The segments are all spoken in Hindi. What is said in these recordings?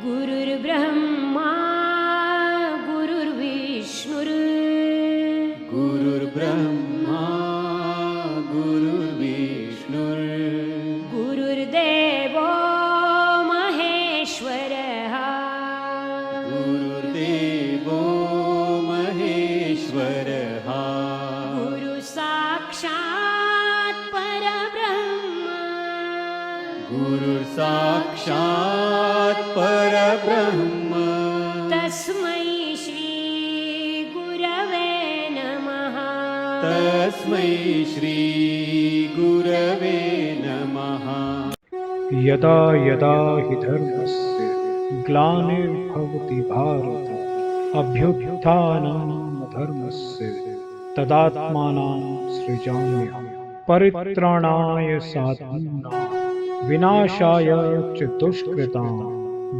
गुरुर्ब्रह्मा गुरुर्विष्णुर् गुरुर्ब्रह्मा गुरुर्विष्णुर् गुरुर्देवो महेश्वरः गुरुर्देवो महेश्वरः गुरुसाक्षात् परब्रह्म गुरुर्साक्षात् परब्रह्म तस्मै श्री गुरवे नमः तस्मै श्री गुरवे नमः। यदा यदा हि धर्मस्य ग्लानिर्भवति भारत अभ्युत्थानं धर्मस्य तदात्मानं सृजाम्यहम् परित्राणाय साधूनां विनाशाय च दुष्कृतां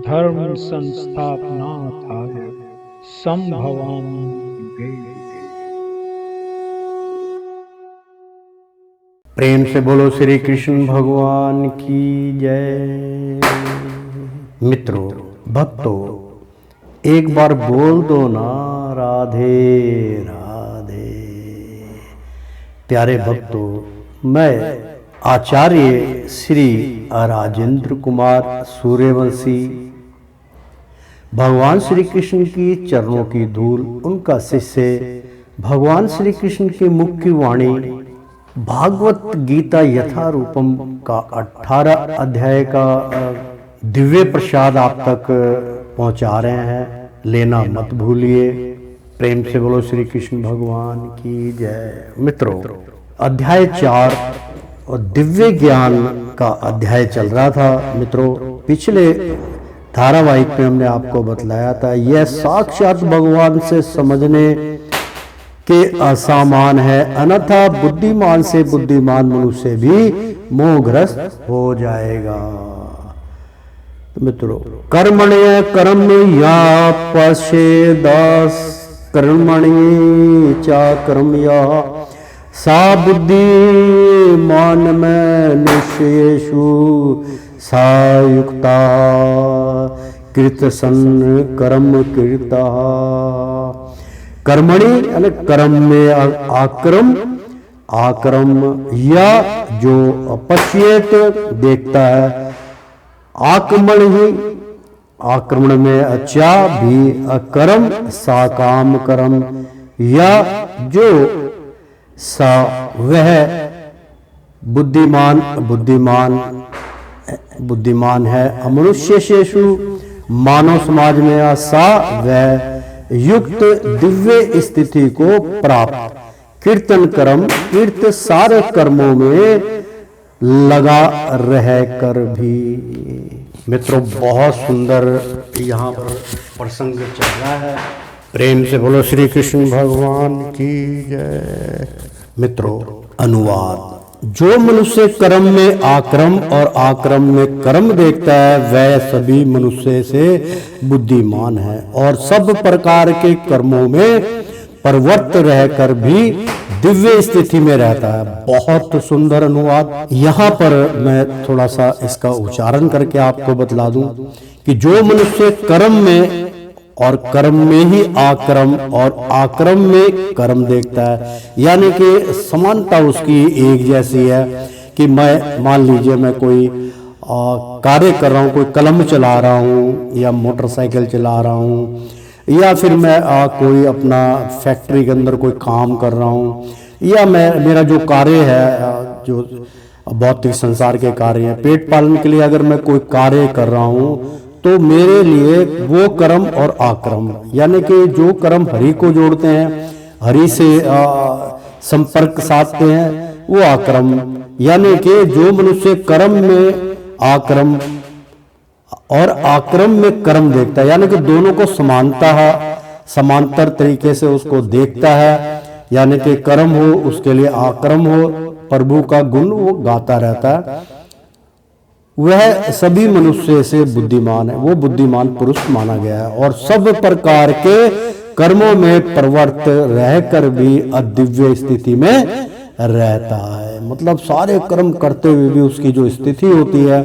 धर्म संस्थापनार्थाय संभवामि युगे युगे। प्रेम से बोलो श्री कृष्ण भगवान की जय। मित्रों, भक्तों, एक बार बोल दो ना राधे राधे। प्यारे भक्तों, मैं आचार्य श्री राजेंद्र कुमार सूर्यवंशी भगवान श्री कृष्ण की चरणों की धूल, उनका शिष्य, भगवान श्री कृष्ण की मुख्य वाणी भागवत गीता यथारूपम का 18 अध्याय का दिव्य प्रसाद आप तक पहुंचा रहे हैं। लेना मत भूलिए। प्रेम से बोलो श्री कृष्ण भगवान की जय। मित्रों, अध्याय 4 और दिव्य ज्ञान का अध्याय चल रहा था। मित्रों, पिछले धारावाहिक में हमने आपको बतलाया था यह साक्षात भगवान से समझने के असामान है, अन्यथा बुद्धिमान से बुद्धिमान मनुष्य भी मोहग्रस्त हो जाएगा। तो मित्रों, कर्मण्य कर्म या पश्येदास कर्मणि चा कर्म या सा बुद्धि मान मनुष्येषु सा युक्ता कृतसन कर्म कृता। कर्मणि यानी कर्म में आक्रम, आक्रम या जो अपश्येत देखता है, आक्रमण ही आक्रमण में अच्छा भी अकर्म सा काम कर्म या जो सा वह बुद्धिमान बुद्धिमान बुद्धिमान है। अमनुष्य शेषु मानव समाज में सा वह युक्त दिव्य स्थिति को प्राप्त कीर्तन कर्म कीर्त सारे कर्मों में लगा रह कर भी। मित्रों, बहुत सुंदर यहाँ पर प्रसंग चल रहा है। प्रेम से बोलो श्री कृष्ण भगवान की जय। मित्रों, अनुवाद। जो मनुष्य कर्म में आक्रम और आक्रम में कर्म देखता है वह सभी मनुष्य से बुद्धिमान है और सब प्रकार के कर्मों में प्रवृत्त रहकर भी दिव्य स्थिति में रहता है। बहुत सुंदर अनुवाद। यहाँ पर मैं थोड़ा सा इसका उच्चारण करके आपको बतला दूं कि जो मनुष्य कर्म में और कर्म में ही आक्रम और आक्रम में कर्म देखता है, यानी कि समानता उसकी एक जैसी है कि मैं मान लीजिए मैं कोई कार्य कर रहा हूँ, कोई कलम चला रहा हूँ या मोटरसाइकिल चला रहा हूँ या फिर मैं कोई अपना फैक्ट्री के अंदर कोई काम कर रहा हूँ या मैं मेरा जो कार्य है जो भौतिक संसार के कार्य है, पेट पालन के लिए अगर मैं कोई कार्य कर रहा हूँ तो मेरे लिए वो कर्म और आक्रम, यानी कि जो कर्म हरि को जोड़ते हैं, हरि से संपर्क साधते हैं, वो आक्रम, यानी कि जो मनुष्य कर्म में आक्रम और आक्रम में कर्म देखता है, यानी कि दोनों को समांतर तरीके से उसको देखता है, यानी कि कर्म हो उसके लिए आक्रम हो, प्रभु का गुण वो गाता रहता है, वह सभी मनुष्य से बुद्धिमान है। वो बुद्धिमान पुरुष माना गया है और सब प्रकार के कर्मों में प्रवृत्त रहकर भी अदिव्य स्थिति में रहता है। मतलब सारे कर्म करते हुए भी उसकी जो स्थिति होती है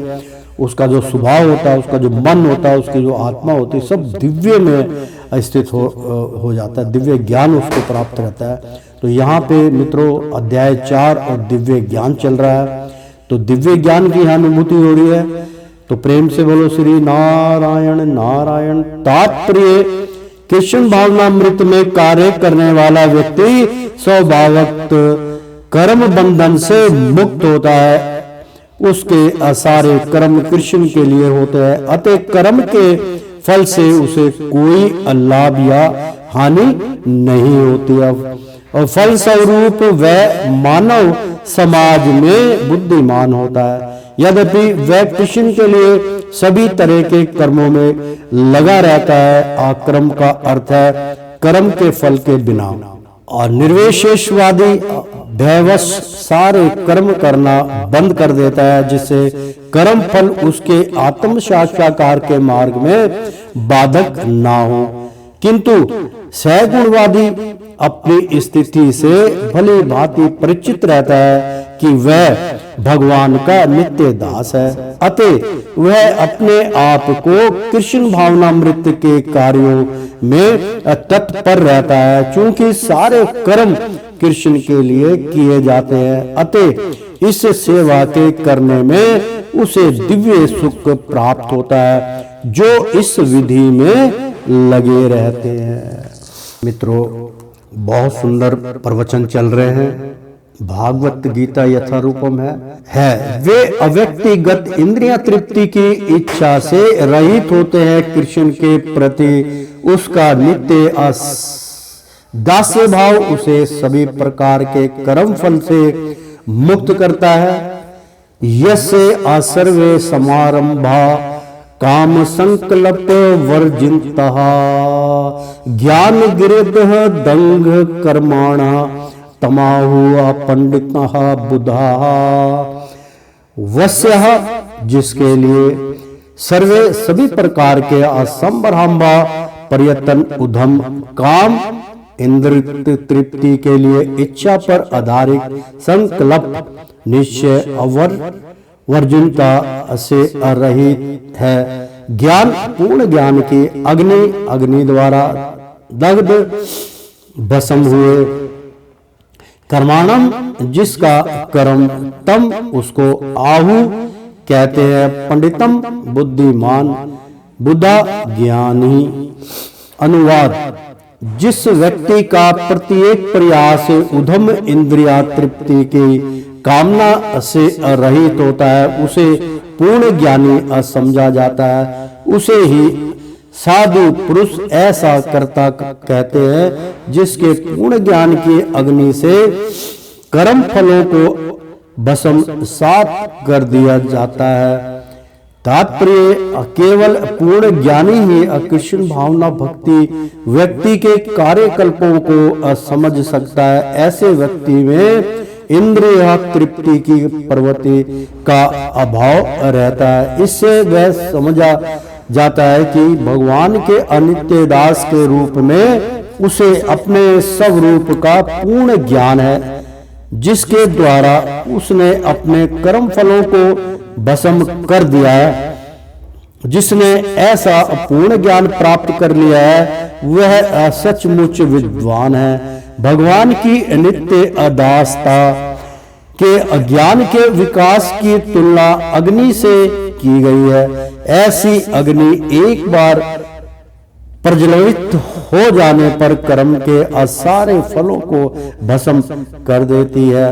उसका जो स्वभाव होता है, उसका जो मन होता है, उसकी जो आत्मा होती है, सब दिव्य में स्थित हो जाता है, दिव्य ज्ञान उसको प्राप्त रहता है। तो यहाँ पे मित्रों अध्याय 4 और दिव्य ज्ञान चल रहा है। तो दिव्य ज्ञान की अनुभूति हो रही है। तो प्रेम से बोलो श्री नारायण नारायण। तात्पर्य कृष्ण भावनामृत में कार्य करने वाला व्यक्ति स्वभावत कर्म बंधन से मुक्त होता है। उसके सारे कर्म कृष्ण के लिए होते हैं, अतः कर्म के फल से उसे कोई लाभ या हानि नहीं होती है। और फल स्वरूप वह मानव समाज में बुद्धिमान होता है। यद्यपि वह कृष्ण के लिए सभी तरह के कर्मों में लगा रहता है। आक्रम का अर्थ है कर्म के फल के बिना। और निर्विशेषवादी भयवश सारे कर्म करना बंद कर देता है, जिससे कर्म फल उसके आत्म साक्षात्कार के मार्ग में बाधक ना हो। किंतु सहगुणवादी अपनी स्थिति से भली भांति परिचित रहता है कि वह भगवान का नित्य दास है, अतः वह अपने आप को कृष्ण भावनामृत के कार्यों में तत्पर रहता है। चूंकि सारे कर्म कृष्ण के लिए किए जाते हैं, अतः इस सेवा के करने में उसे दिव्य सुख प्राप्त होता है, जो इस विधि में लगे रहते हैं। मित्रों, बहुत सुंदर प्रवचन चल रहे हैं। भागवत गीता यथारूपम है। वे अव्यक्तिगत इंद्रिय तृप्ति की इच्छा से रहित होते हैं। कृष्ण के प्रति उसका नित्य दास्य भाव उसे सभी प्रकार के कर्म फल से मुक्त करता है। यस्य असर्वे समारंभा काम संकल्प वर्जितः ज्ञान गिरिदः दंग कर्माण तमाहु पंडितः बुधाः वस्यः, जिसके लिए सर्वे सभी प्रकार के असंभ्रम प्रयत्न उधम काम इंद्र तृप्ति के लिए इच्छा पर आधारित संकल्प निश्चय वर्जिनता से रहित है। ज्ञान पूर्ण ज्ञान की अग्नि द्वारा दग्ध भस्म हुए। कर्माणम, जिसका कर्म तम उसको आहु कहते हैं। पंडितम, बुद्धिमान, बुद्धा, ज्ञानी। अनुवाद: जिस व्यक्ति का प्रत्येक प्रयास उधम इंद्रिया तृप्ति की कामना से रहित होता है, उसे पूर्ण ज्ञानी समझा जाता है। उसे ही साधु पुरुष ऐसा कर्ता कहते हैं, जिसके पूर्ण ज्ञान की अग्नि से कर्म फलों को भस्म सात कर दिया जाता है। तात्पर्य: केवल पूर्ण ज्ञानी ही कृष्ण भावना भक्ति व्यक्ति के कार्यकल्पों को समझ सकता है। ऐसे व्यक्ति में इंद्रिय तृप्ति की प्रवृत्ति का अभाव रहता है। इससे वह समझा जाता है कि भगवान के अनित्य दास के रूप में उसे अपने स्वरूप का पूर्ण ज्ञान है, जिसके द्वारा उसने अपने कर्म फलों को भस्म कर दिया है। जिसने ऐसा पूर्ण ज्ञान प्राप्त कर लिया है, वह सचमुच विद्वान है। भगवान की नित्य अदासता के अज्ञान के विकास की तुलना अग्नि से की गई है। ऐसी अग्नि एक बार प्रज्वलित हो जाने पर कर्म के सारे फलों को भस्म कर देती है।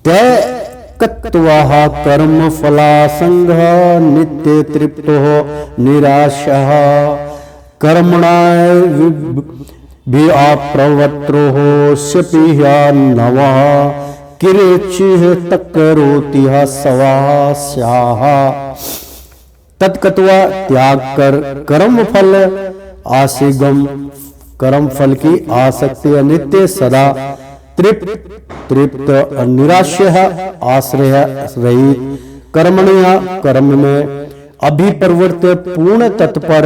तय कत्वाः कर्म फलासंग नित्य तृप्तो निराशः कर्मणा भी अप्रवत्रो शपिह्य नवः किरेचिः तक्करोतिः सवास्याः। तत्कत्वा त्याग कर कर्म फल आसिगम, कर्म फल की आसक्ति नित्य सदा तृप्त निराश्य आश्रय रहित कर्मण्य, कर्म में अभिप्रवृत्त पूर्ण तत्पर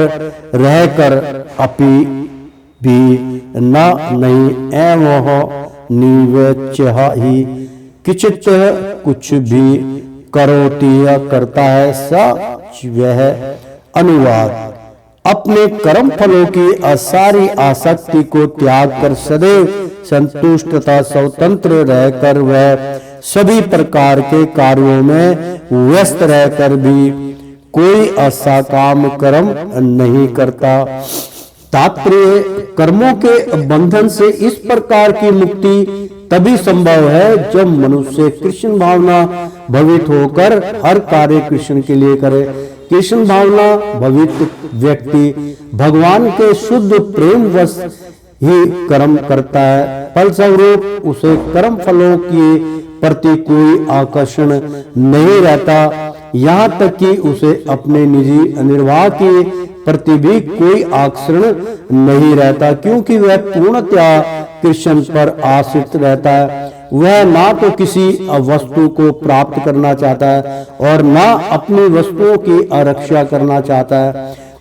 रहकर अपि भी न नहीं एवं निवच्य ही किचित कुछ भी करोति या करता है, स वह अनुवाद अपने कर्म फलों की सारी आसक्ति को त्याग कर सदैव संतुष्ट तथा स्वतंत्र रहकर वह सभी प्रकार के कार्यों में व्यस्त रहकर भी कोई असाकाम कर्म नहीं करता। तात्पर्य, कर्मों के बंधन से इस प्रकार की मुक्ति तभी संभव है जब मनुष्य कृष्ण भावना भवित होकर हर कार्य कृष्ण के लिए करे। कृष्ण भावना भवित व्यक्ति भगवान के शुद्ध प्रेम वश ही कर्म करता है। फलस्वरूप उसे कर्म फलों के प्रति कोई आकर्षण नहीं रहता, यहाँ तक कि उसे अपने निजी निर्वाह के प्रति भी कोई आकर्षण नहीं रहता, क्योंकि वह पूर्णतया कृष्ण पर आश्रित रहता है। वह ना तो किसी वस्तु को प्राप्त करना चाहता है और ना अपनी वस्तुओं की आरक्षा करना चाहता है।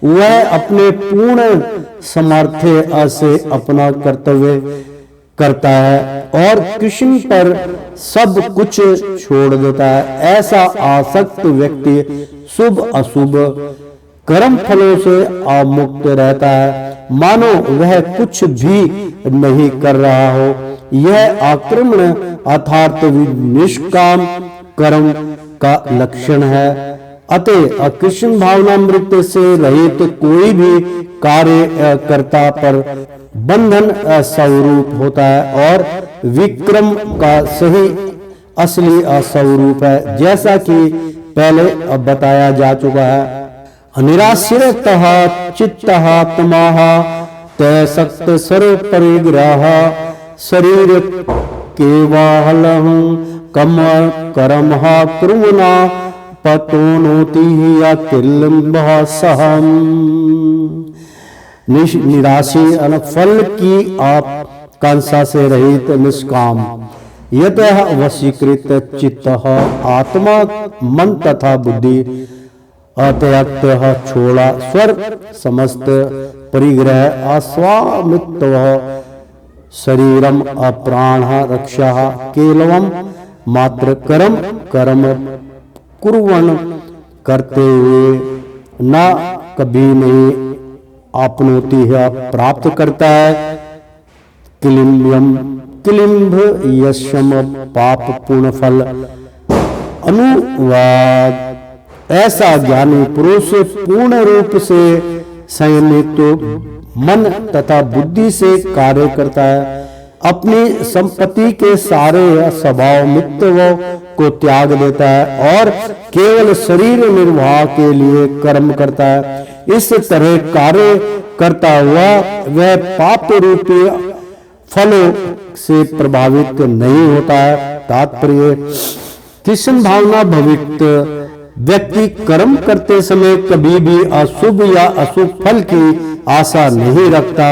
वह अपने पूर्ण सामर्थ्य से अपना कर्तव्य करता है और कृष्ण पर सब कुछ छोड़ देता है। ऐसा आसक्त व्यक्ति शुभ अशुभ कर्म फलों से अमुक्त रहता है, मानो वह कुछ भी नहीं कर रहा हो। यह आक्रमण अर्थात निष्काम कर्म का लक्षण है। अतः कृष्ण भावनामृत से रहित कोई भी कार्य कर्ता पर बंधन स्वरूप होता है और विक्रम का सही असली स्वरूप है, जैसा कि पहले बताया जा चुका है। निराश्रितः चित्तः तमः तैसक्त सर्व परिग्रह शरीर केवलं कम कर्मः कुर्वन् पतोनोति अकिलम्बः सहम्। निराशी फल की आकांक्षा से रहित निष्काम यतः वशीकृत चित्त आत्मा मन तथा बुद्धि अत्यक्त छोड़ा स्वर समस्त परिग्रह अस्वामित्व शरीरम अप्राण रक्षा केवलम मात्र कर्म कर्म कुर्वन् करते हुए न कभी नहीं आपनोति है प्राप्त करता है। किलिम्भ यशम पाप पूर्ण फल। अनुवाद, ऐसा ज्ञानी पुरुष पूर्ण रूप से संयमित मन तथा बुद्धि से कार्य करता है, अपनी संपत्ति के सारे स्वभाव मित्रों को त्याग देता है और केवल शरीर निर्वाह के लिए कर्म करता है। इस तरह कार्य करता हुआ वह पाप रूपी फलों से प्रभावित नहीं होता है। तात्पर्य, कृष्ण भावना भवित व्यक्ति कर्म करते समय कभी भी अशुभ या अशुभ फल की आशा नहीं रखता।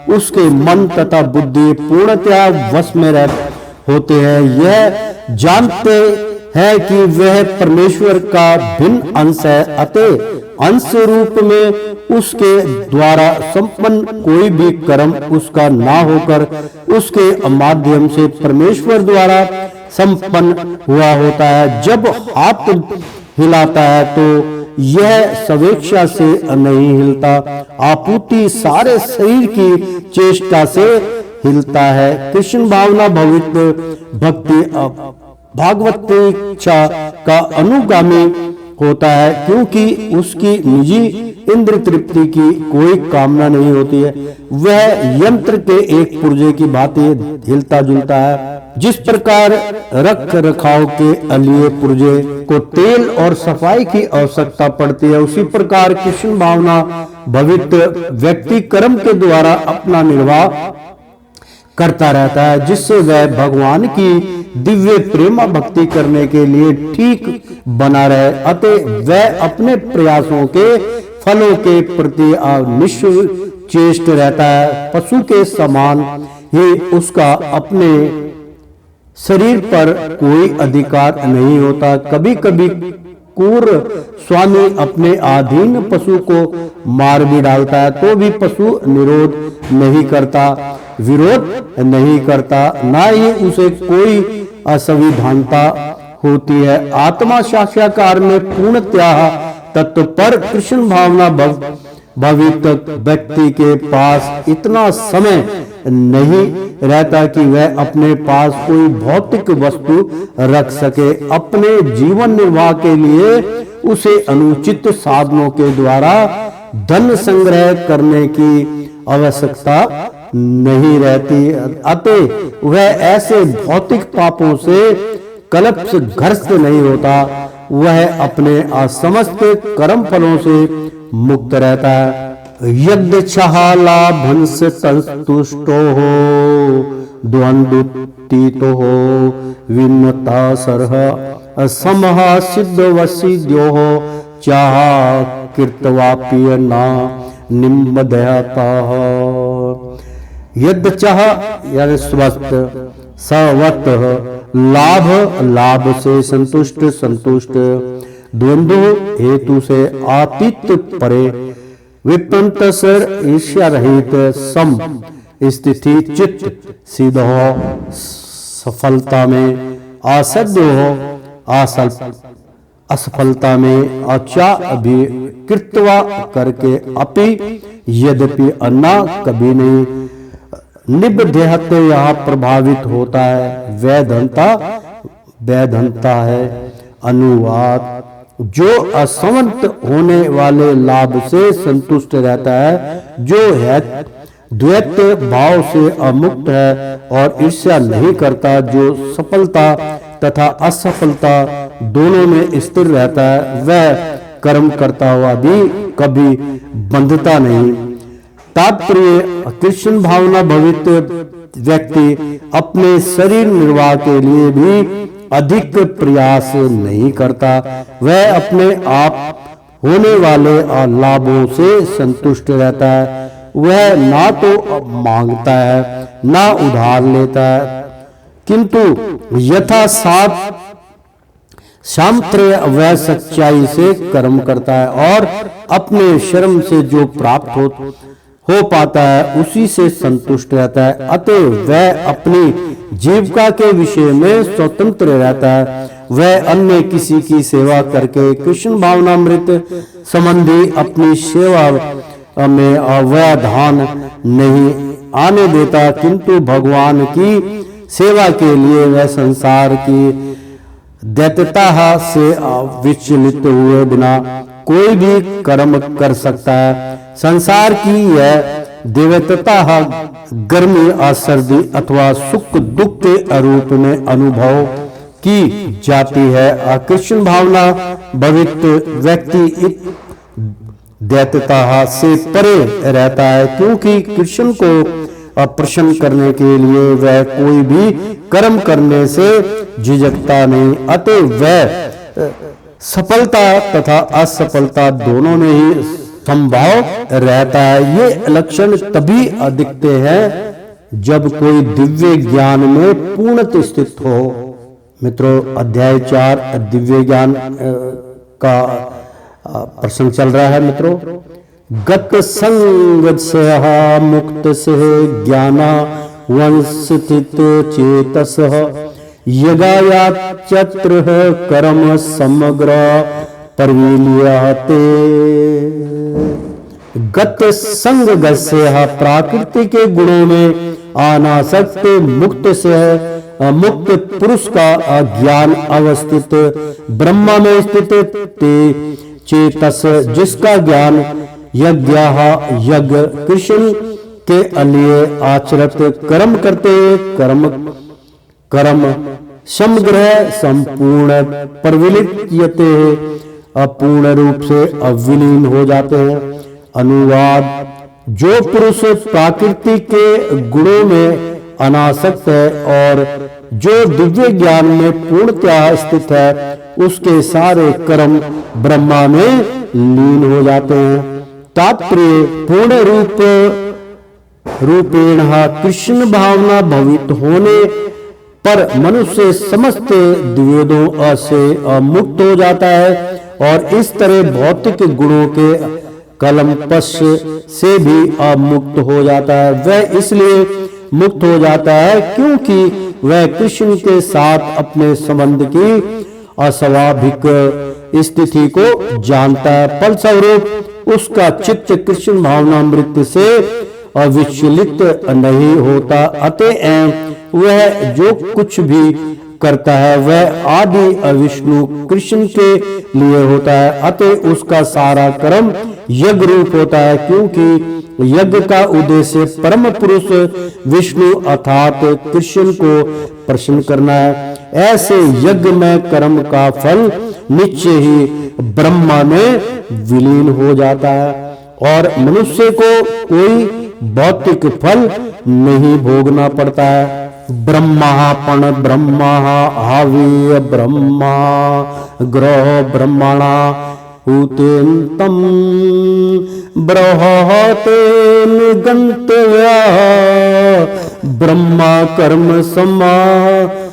उसके मन तथा बुद्धि पूर्णतया वश में होते हैं। यह जानते हैं कि वह परमेश्वर का भिन्न अंश है, अतः अंश रूप में उसके द्वारा संपन्न कोई भी कर्म उसका ना होकर उसके माध्यम से परमेश्वर द्वारा संपन्न हुआ होता है। जब हाथ हिलाता है तो यह स्वेच्छा से नहीं हिलता, आपूर्ति सारे शरीर की चेष्टा से हिलता है। कृष्ण भावना भवित भक्ति भागवतेच्छा का अनुगामी होता है, क्योंकि उसकी निजी इंद्र तृप्ति की कोई कामना नहीं होती है। वह यंत्र के एक पुर्जे की भांति हिलता जुलता है। जिस प्रकार रख रखाव के लिए पुर्जे को तेल और सफाई की आवश्यकता पड़ती है, उसी प्रकार कृष्ण भावना भवित व्यक्ति कर्म के द्वारा अपना निर्वाह करता रहता है, जिससे वह भगवान की दिव्य प्रेमा भक्ति करने के लिए ठीक बना रहे। अतः वह अपने प्रयासों के फलों के प्रति निश्चेष्ट रहता है। पशु के समान ही उसका अपने शरीर पर कोई अधिकार नहीं होता। कभी कभी क्रूर स्वामी अपने अधीन पशु को मार भी डालता है, तो भी पशु विरोध नहीं करता, ना ही उसे कोई असंविधानता होती है। आत्मा साक्षात्कार में पूर्णतः तत्व पर कृष्ण भावना भावित व्यक्ति के पास इतना समय नहीं रहता कि वह अपने पास कोई भौतिक वस्तु रख सके। अपने जीवन निर्वाह के लिए उसे अनुचित साधनों के द्वारा धन संग्रह करने की आवश्यकता नहीं रहती। अतः वह ऐसे भौतिक पापों से कलप ग्रस्त नहीं होता। वह अपने असमस्त कर्म फलों से मुक्त रहता है। यद्य लाभंस संतुष्टो हो द्वंद्वतीतो हो विन्नता सरह असमः सिद्ध वसिद्यो हो चाह कृतवाप्य ना निम्बदयता। यद्य चाह यानी स्वस्थ सवत लाभ लाभ से संतुष्ट संतुष्ट द्वंद्व हेतु से आतिथ्य परे विपंत सर ईर्ष्या रहित सम स्थिति चित्त सिद्ध हो सफलता में असद्य हो असफलता में अच्छा अभी कृत्वा करके अपि यद्यपि अन्ना कभी नहीं निबद्धते यहाँ प्रभावित होता है। वैधनता है। अनुवाद जो असमर्थ होने वाले लाभ से संतुष्ट रहता है, जो है द्वैत भाव से अमुक्त है और ईर्ष्या नहीं करता, जो सफलता तथा असफलता दोनों में स्थिर रहता है, वह कर्म करता हुआ भी कभी बंधता नहीं। तात्पर्य कृष्ण भावना भवित व्यक्ति अपने शरीर निर्वाह के लिए भी अधिक प्रयास नहीं करता। वह अपने आप होने वाले लाभों से संतुष्ट रहता है। वह ना तो मांगता है ना उधार लेता है, किंतु यथा सामर्थ्य वह सच्चाई से कर्म करता है और अपने श्रम से जो प्राप्त हो पाता है उसी से संतुष्ट रहता है। अतः वह अपनी जीविका के विषय में स्वतंत्र रहता है। वह अन्य किसी की सेवा करके कृष्ण भावनामृत संबंधी अपनी सेवा में अव्यवधान नहीं आने देता, किंतु भगवान की सेवा के लिए वह संसार की दैत्यता से विचलित हुए बिना कोई भी कर्म कर सकता है। संसार की यह दैत्यता गर्मी और सर्दी अथवा सुख दुख के रूप में अनुभव की जाती है। कृष्ण भावना भवित व्यक्ति दैत्यता से परे रहता है, क्योंकि कृष्ण को प्रसन्न करने के लिए वह कोई भी कर्म करने से झिझकता नहीं। अतः वह सफलता तथा असफलता दोनों में ही संभव रहता है। ये लक्षण तभी दिखते हैं जब कोई दिव्य ज्ञान में पूर्णतः स्थित हो। मित्रों, अध्याय 4 दिव्य ज्ञान का प्रसंग चल रहा है। मित्रों, गत संग से मुक्त से ज्ञाना वंशित चेतस यगाया चत्र कर्म समग्र परवीलियाते। गत संग से प्राकृति के गुणों में अनासक्त मुक्त से मुक्त पुरुष का ज्ञान अवस्थित ब्रह्मा में स्थित चेतस, जिसका ज्ञान यज्ञ कृष्ण के लिए आचरित कर्म करते कर्म समग्र संपूर्ण परविलियते अपूर्ण रूप से अविलीन हो जाते हैं। अनुवाद, जो पुरुष प्रकृति के गुणों में अनासक्त है और जो दिव्य ज्ञान में पूर्णतः स्थित है, उसके सारे कर्म ब्रह्मा में लीन हो जाते हैं। तात्पर्य, पूर्ण रूपेण कृष्ण भावना भवित होने पर मनुष्य समस्त द्वेदों से मुक्त हो जाता है और इस तरह भौतिक गुणों के कलंपश से भी मुक्त हो जाता है। वह इसलिए मुक्त हो जाता है क्योंकि वह कृष्ण के साथ अपने संबंध की अस्वाभाविक स्थिति को जानता है। फलस्वरूप उसका चित्त कृष्ण भावनामृत से अविचलित नहीं होता, अतएव वह जो कुछ भी करता है वह आदि विष्णु कृष्ण के लिए होता है। अतः उसका सारा कर्म यज्ञ रूप होता है, क्योंकि यज्ञ का उद्देश्य परम पुरुष विष्णु अर्थात कृष्ण को प्रसन्न करना है। ऐसे यज्ञ में कर्म का फल निश्चय ही ब्रह्मा में विलीन हो जाता है और मनुष्य को कोई भौतिक फल नहीं भोगना पड़ता है। ब्रह्मापण ब्रह्मा हावी ब्रह्मा ग्रह ब्रह्मणा उतेन्तम बृहतेन गन्तव्या ब्रह्मा कर्म समाधीन।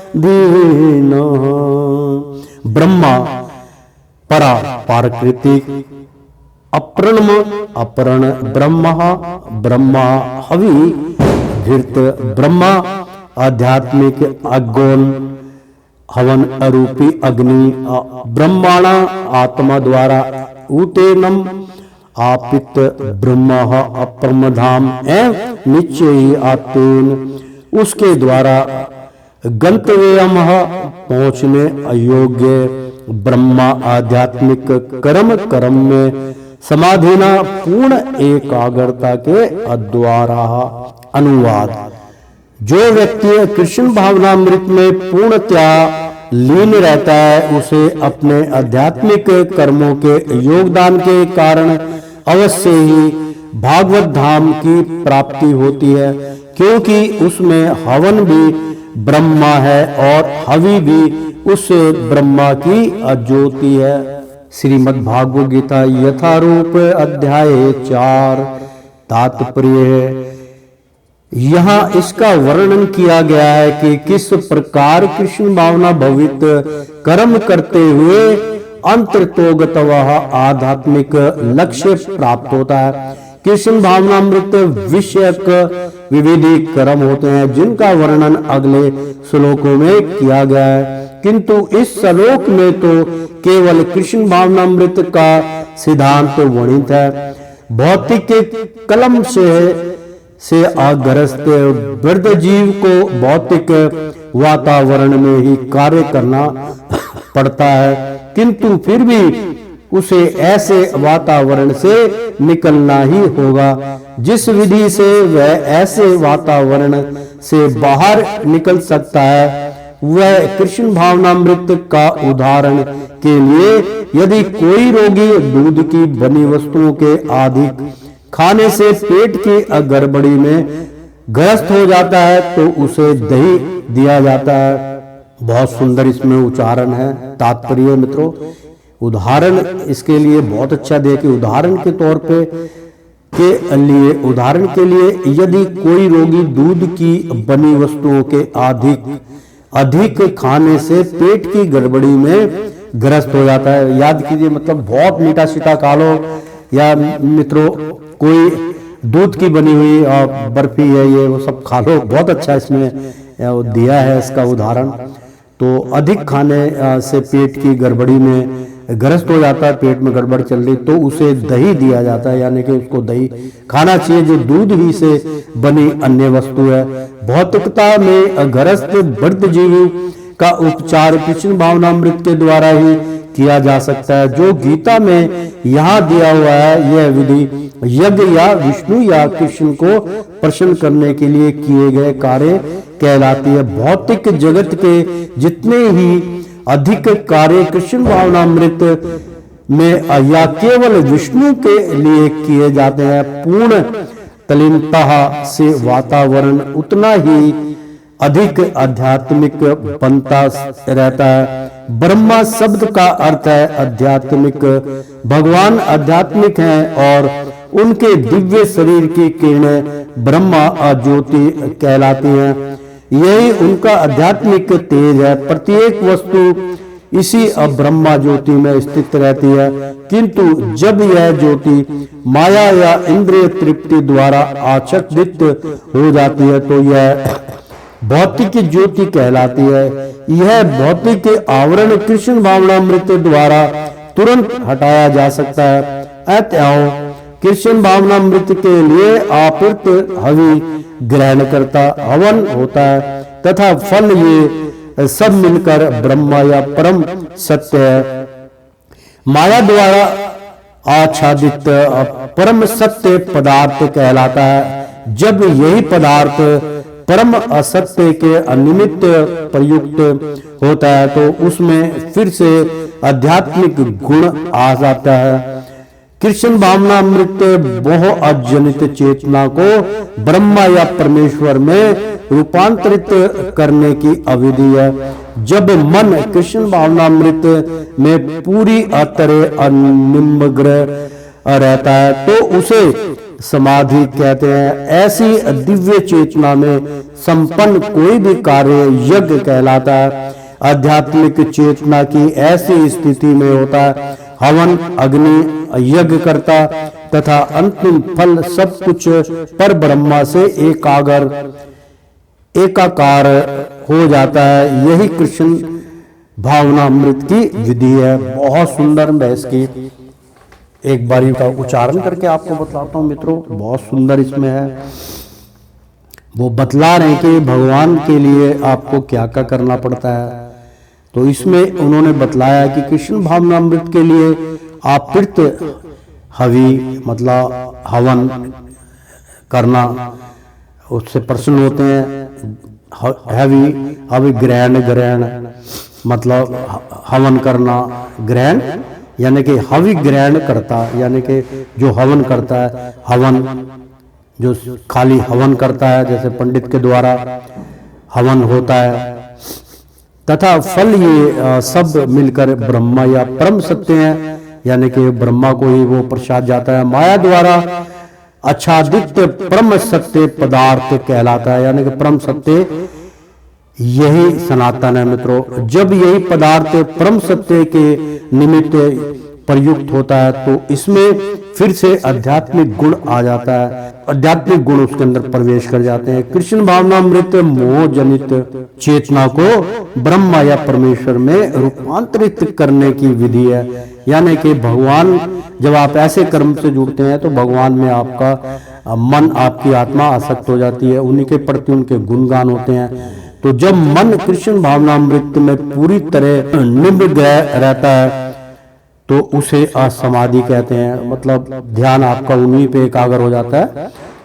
ब्रह्मा परा पारकृतिक अपरणम अपरण ब्रह्मा ब्रह्मा हवि घृत ब्रह्मा आध्यात्मिक अगोन हवन अरूपी अग्नि ब्रह्माणा आत्मा द्वारा उतेनम आपित ब्रह्म अपरमधाम एवं निश्चय ही आतेन उसके द्वारा गंतव्यम पहुंचने अयोग्य ब्रह्मा आध्यात्मिक कर्म कर्म में समाधिना पूर्ण एकाग्रता के द्वारा। अनुवाद। जो व्यक्ति कृष्ण भावनामृत में पूर्णतया लीन रहता है उसे अपने आध्यात्मिक कर्मों के योगदान के कारण अवश्य ही भागवत धाम की प्राप्ति होती है, क्योंकि उसमें हवन भी ब्रह्मा है और हवि भी उस ब्रह्मा की ज्योति है। श्रीमद् भागवत गीता यथारूप अध्याय 4। तात्पर्य है, यहाँ इसका वर्णन किया गया है कि किस प्रकार कृष्ण भावना भवित कर्म करते हुए अंतर्तोगतः आध्यात्मिक लक्ष्य प्राप्त होता है। कृष्ण भावनामृत विषयक विविधि कर्म होते हैं जिनका वर्णन अगले श्लोकों में किया गया है, किंतु इस श्लोक में तो केवल कृष्ण भावनामृत का सिद्धांत वर्णित है। भौतिक कलम से अग्रस्त वृद्ध जीव को भौतिक वातावरण में ही कार्य करना पड़ता है, किंतु फिर भी उसे ऐसे वातावरण से निकलना ही होगा जिस विधि से वह ऐसे वातावरण से बाहर निकल सकता है। वह कृष्ण भावनामृत का उदाहरण के लिए यदि कोई रोगी दूध की बनी वस्तुओं के अधिक खाने से पेट की गड़बड़ी में ग्रस्त हो जाता है तो उसे दही दिया जाता है। बहुत सुंदर इसमें उच्चारण है। तात्पर्य मित्रों, उदाहरण इसके लिए बहुत अच्छा दे कि उदाहरण के तौर पे उदाहरण के लिए यदि कोई रोगी दूध की बनी वस्तुओं के अधिक खाने से पेट की गड़बड़ी में ग्रस्त हो जाता है। याद कीजिए, मतलब बहुत मीठा शीठा खा लो या मित्रों कोई दूध की बनी हुई बर्फी है ये वो सब खा लो, बहुत अच्छा इसमें दिया है इसका उदाहरण। तो अधिक खाने से पेट की गड़बड़ी में ग्रस्त हो जाता है, पेट में गड़बड़ चल रही तो उसे दही दिया जाता है, यानी कि उसको दही खाना चाहिए जो दूध ही से बनी अन्य वस्तु है। भौतिकता में ग्रस्त वृद्ध जीव का उपचार कृष्ण भावनामृत के द्वारा ही किया जा सकता है। जो गीता में यहाँ दिया हुआ है यह विधि यज्ञ या विष्णु या कृष्ण को प्रसन्न करने के लिए किए गए कार्य कहलाती है। भौतिक जगत के जितने ही अधिक कार्य कृष्ण भावनामृत में या केवल विष्णु के लिए किए जाते हैं, पूर्ण तल्लीनता से वातावरण उतना ही अधिक आध्यात्मिक बनता रहता है। ब्रह्मा शब्द का अर्थ है आध्यात्मिक। भगवान आध्यात्मिक हैं और उनके दिव्य शरीर की किरणें ब्रह्मा ज्योति कहलाती हैं। यही उनका आध्यात्मिक तेज है। प्रत्येक वस्तु इसी ब्रह्मा ज्योति में स्थित रहती है, किंतु जब यह ज्योति माया या इंद्रिय तृप्ति द्वारा आच्छादित हो जाती है तो यह भौतिक ज्योति कहलाती है। यह भौतिक आवरण कृष्ण भावनामृत द्वारा तुरंत हटाया जा सकता है। अतः कृष्ण भावनामृत के लिए आपूर्त हवि ग्रहण करता हवन होता है तथा फल ये सब मिलकर ब्रह्मा या परम सत्य है। माया द्वारा आच्छादित परम सत्य पदार्थ कहलाता है। जब यही पदार्थ परम असत्य के अनिमित्त प्रयुक्त होता है तो उसमें फिर से आध्यात्मिक गुण आ जाता है। कृष्ण भावनामृत मोह अजनित चेतना को ब्रह्मा या परमेश्वर में रूपांतरित करने की अविधि है। जब मन कृष्ण भावनामृत में पूरी तरह निमग्न रहता है तो उसे समाधि कहते हैं। ऐसी दिव्य चेतना में संपन्न कोई भी कार्य यज्ञ कहलाता है। आध्यात्मिक चेतना की ऐसी स्थिति में होता है हवन, अग्नि, यज्ञ करता तथा अंतिम फल सब कुछ पर ब्रह्मा से एकाकार हो जाता है। यही कृष्ण भावनामृत की विधि है। बहुत सुंदर, मैं इसकी एक बारी का उच्चारण करके आपको बताता हूं मित्रों, बहुत सुंदर इसमें है। वो बतला रहे हैं कि भगवान के लिए आपको क्या क्या करना पड़ता है। तो इसमें उन्होंने बतलाया कि कृष्ण भावनामृत के लिए आपूर्त हवि मतलब हवन करना, उससे प्रसन्न होते हैं। हवि ग्रहण मतलब हवन करना, ग्रहण यानी कि हवि ग्रहण करता, यानी कि जो हवन करता है, हवन जो खाली हवन करता है जैसे पंडित के द्वारा हवन होता है, तथा फल ये सब मिलकर ब्रह्मा या परम सत्य है, यानी कि ब्रह्मा को ही वो प्रसाद जाता है। माया द्वारा आच्छादित परम सत्य पदार्थ कहलाता है, यानी कि परम सत्य यही सनातन है मित्रों। जब यही पदार्थ परम सत्य के निमित्त प्रयुक्त होता है तो इसमें फिर से आध्यात्मिक गुण आ जाता है, आध्यात्मिक गुण उसके अंदर प्रवेश कर जाते हैं। कृष्ण भावनामृत मोह जनित चेतना को ब्रह्मा या परमेश्वर में रूपांतरित करने की विधि है। यानी कि भगवान, जब आप ऐसे कर्म से जुड़ते हैं तो भगवान में आपका मन, आपकी आत्मा आसक्त हो जाती है, उन्हीं के प्रति उनके गुणगान होते हैं। तो जब मन कृष्ण भावनामृत में पूरी तरह निमग्न रहता है तो उसे समाधि कहते हैं। मतलब ध्यान आपका उन्हीं पे एकाग्र हो जाता है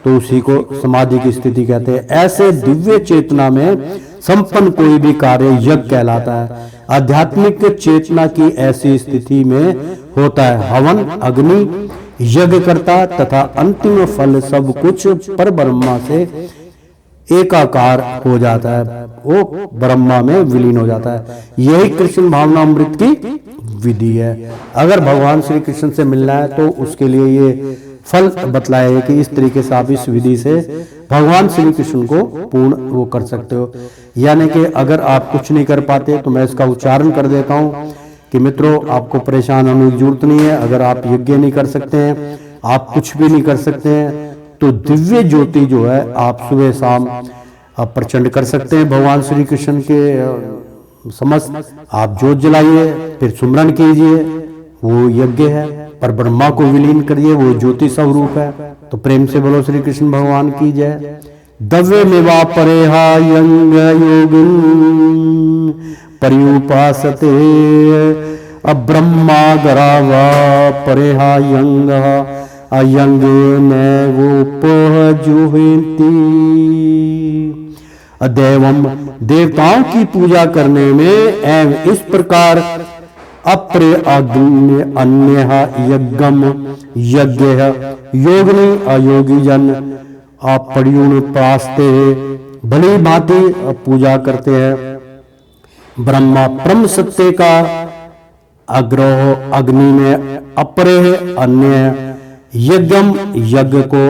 तो उसी को समाधि की स्थिति कहते हैं। ऐसे दिव्य चेतना में संपन्न कोई भी कार्य यज्ञ कहलाता है। आध्यात्मिक चेतना की ऐसी स्थिति में होता है हवन, अग्नि, यज्ञ करता तथा अंतिम फल सब कुछ पर ब्रह्मा से एकाकार हो जाता है, वो ब्रह्मा में विलीन हो जाता है। यही कृष्ण भावनामृत की विधि है। अगर भगवान श्री कृष्ण से मिलना है तो उसके लिए ये फल बतलाया है कि इस तरीके से आप इस विधि से भगवान श्री कृष्ण को पूर्ण वो कर सकते हो। यानी कि अगर आप कुछ नहीं कर पाते तो मैं इसका उच्चारण कर देता हूँ कि मित्रों, आपको परेशान होने की जरूरत नहीं है। अगर आप यज्ञ नहीं कर सकते हैं, आप कुछ भी नहीं कर सकते हैं, तो दिव्य ज्योति जो है आप सुबह शाम आप प्रचंड कर सकते हैं। भगवान श्री कृष्ण के समस्त आप ज्योत जलाइए, फिर सुमरन कीजिए, वो यज्ञ है। पर ब्रह्मा को विलीन करिए, वो ज्योति स्वरूप है। तो प्रेम से बोलो श्री कृष्ण भगवान की जय। दव्य मेवा परेहा यंग योगिन पर्युपासते अब्रह्मा गरावा परेहा यंग अयंग नैवोपजुहन्ति। अदैवम देवताओं की पूजा करने में एवं इस प्रकार अप्रे अन्य यज्ञम यज्ञ योगिनी अयोगी जन अपर्युण पास्ते भली भांति पूजा करते हैं। ब्रह्मा परम सत्य का अग्रह अग्नि में अपरे अन्य यज्ञम यज्ञ को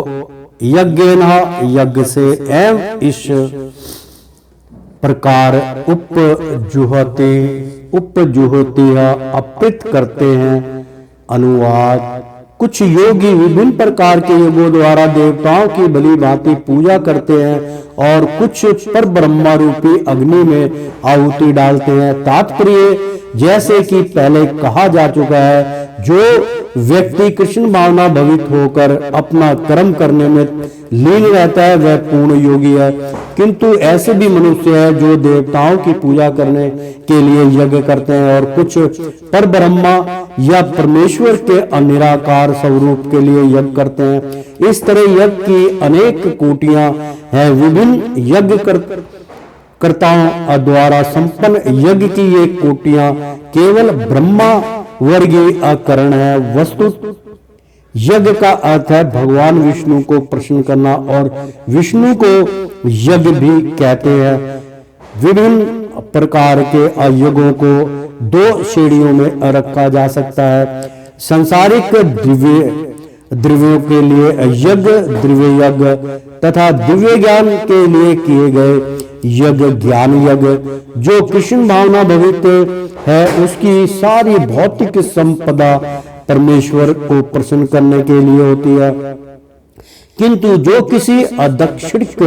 यज्ञ यज्ञ से एवं इस प्रकार उपजुहती अपित करते हैं। अनुवाद: कुछ योगी विभिन्न प्रकार के योगों द्वारा देवताओं की भली भांति पूजा करते हैं और कुछ पर ब्रह्मा रूपी अग्नि में आहुति डालते हैं। तात्पर्य जैसे कि पहले कहा जा चुका है, जो व्यक्ति कृष्ण भावना भवित होकर अपना कर्म करने में लीन रहता है वह पूर्ण योगी है। किंतु ऐसे भी मनुष्य है जो देवताओं की पूजा करने के लिए यज्ञ करते हैं और कुछ पर ब्रह्मा या परमेश्वर के अनिराकार स्वरूप के लिए यज्ञ करते हैं। इस तरह यज्ञ की अनेक कोटियां हैं। विभिन्न यज्ञ कर्ताओं द्वारा संपन्न यज्ञ की ये कोटियां केवल ब्रह्मा वर्गीय अकरण है। वस्तु यज्ञ का अर्थ है भगवान विष्णु को प्रसन्न करना और विष्णु को यज्ञ भी कहते हैं। विभिन्न प्रकार के यज्ञों को दो श्रेणियों में रखा जा सकता है। सांसारिक द्रव्यों के लिए यज्ञ, दिव्य यज्ञ तथा दिव्य ज्ञान के लिए किए गए यज्ञ, ज्ञान यज्ञ। जो कृष्ण भावना भवित है उसकी सारी भौतिक संपदा परमेश्वर को प्रसन्न करने के लिए होती है। किंतु जो किसी अदक्षिणिक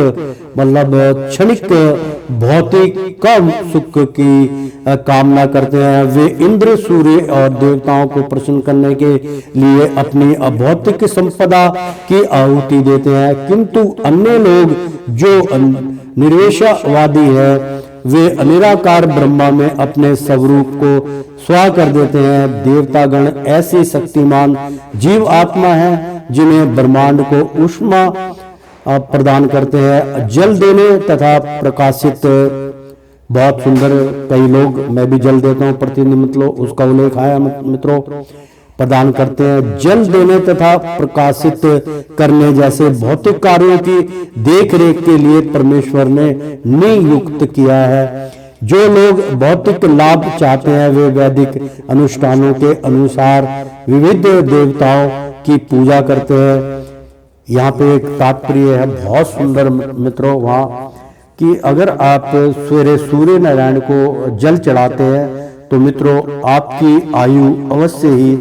मतलब क्षणिक भौतिक कम सुख की कामना करते हैं वे इंद्र, सूर्य और देवताओं को प्रसन्न करने के लिए अपनी अभौतिक संपदा की आहुति देते हैं। किंतु अन्य लोग जो निर्वेशवादी है वे अनिराकार ब्रह्मा में अपने स्वरूप को स्वा कर देते हैं। देवतागण ऐसे शक्तिमान जीव आत्मा है जिन्हें ब्रह्मांड को ऊष्मा प्रदान करते हैं, जल देने तथा प्रकाशित। बहुत सुंदर, कई लोग, मैं भी जल देता हूँ प्रतिदिन, मतलब उसका उल्लेख आया मित्रों, प्रदान करते हैं। जल देने तथा प्रकाशित करने जैसे भौतिक कार्यों की देख रेख के लिए परमेश्वर ने नियुक्त किया है। जो लोग भौतिक लाभ चाहते हैं वे वैदिक अनुष्ठानों के अनुसार विविध देवताओं की पूजा करते हैं। यहाँ पे एक तात्पर्य है बहुत सुंदर मित्रों वहाँ कि अगर आप सवेरे सूर्य नारायण को जल चढ़ाते हैं तो मित्रों आपकी आयु अवश्य ही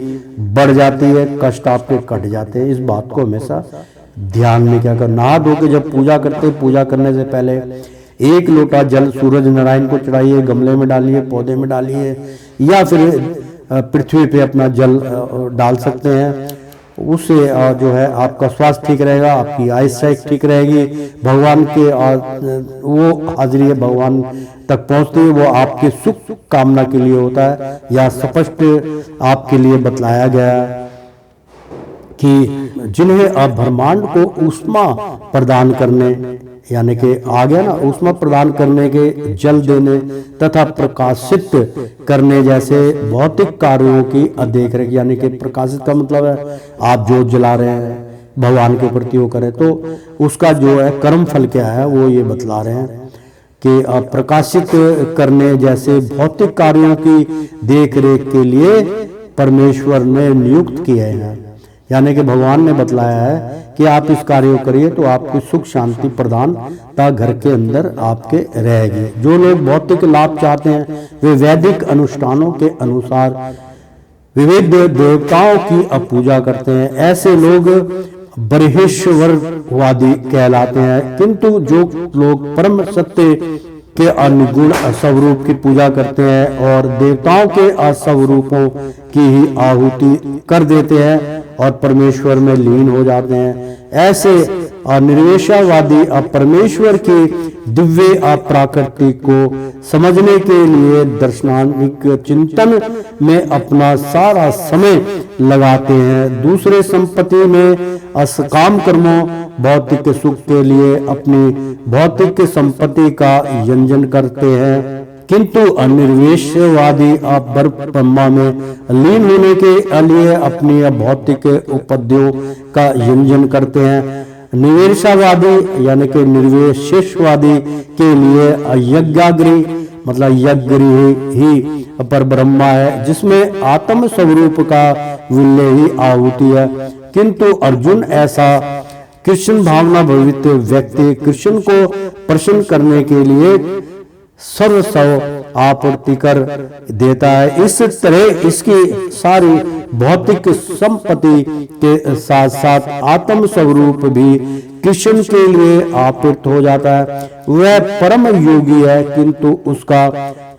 बढ़ जाती है, कष्ट आपके कट जाते हैं। इस बात को हमेशा ध्यान में क्या कर, नहा धो के जब पूजा करते, पूजा करने से पहले एक लोटा जल सूरज नारायण को चढ़ाइए, गमले में डालिए, पौधे में डालिए या फिर पृथ्वी पे अपना जल डाल सकते हैं। उससे जो है आपका स्वास्थ्य ठीक रहेगा, आपकी आयसाइट ठीक रहेगी। भगवान के वो हाजिरी है भगवान तक पहुंचती है, वो आपके सुख कामना के लिए होता है या स्पष्ट आपके लिए बतलाया गया कि जिन्हें आप ब्रह्मांड को ऊष्मा प्रदान करने, यानी कि आ गया ना, ऊष्मा प्रदान करने के, जल देने तथा प्रकाशित करने जैसे भौतिक कार्यों की देख रेख, यानी कि प्रकाशित का मतलब है आप जो जला रहे हैं भगवान के प्रति वो करें तो उसका जो है कर्म फल क्या है वो ये बतला रहे हैं कि प्रकाशित करने जैसे भौतिक कार्यों की देख रेख के लिए परमेश्वर ने नियुक्त किए हैं। यानी कि भगवान ने बतलाया है कि आप इस कार्य को करिए तो आपको सुख शांति प्रदानता घर के अंदर आपके रहेगी। जो लोग भौतिक लाभ चाहते हैं वे वैदिक अनुष्ठानों के अनुसार विविध देवताओं की पूजा करते हैं। ऐसे लोग बृहस्पतिवादी कहलाते हैं। किंतु जो लोग परम सत्य के अनुगुण स्वरूप की पूजा करते हैं और देवताओं के स्वरूपों की ही आहुति कर देते हैं और परमेश्वर में लीन हो जाते हैं, ऐसे निर्वेशवादी परमेश्वर की दिव्य प्राकृति को समझने के लिए दर्शनात्मक चिंतन में अपना सारा समय लगाते हैं। दूसरे संपत्ति में असकाम कर्मों भौतिक सुख के लिए अपनी भौतिक संपत्ति का यंजन करते हैं। किंतु अनिर्वेशवादी ब्रह्मा में लीन होने के लिए अपनी भौतिक उपद्यों का यंजन करते हैं। निवेशवादी यानी कि निर्वेशवादी के लिए यज्ञाग्नि मतलब यज्ञ ही पर ब्रह्मा है जिसमें आत्म स्वरूप का विलय ही आहुति है। किंतु अर्जुन ऐसा कृष्ण भावना भवित व्यक्ति कृष्ण को प्रसन्न करने के लिए सर्वस्व आपूर्ति कर देता है। इस तरह इसकी सारी भौतिक संपत्ति के साथ साथ आत्म स्वरूप भी कृष्ण के लिए आप्त हो जाता है वह परम योगी है, किंतु उसका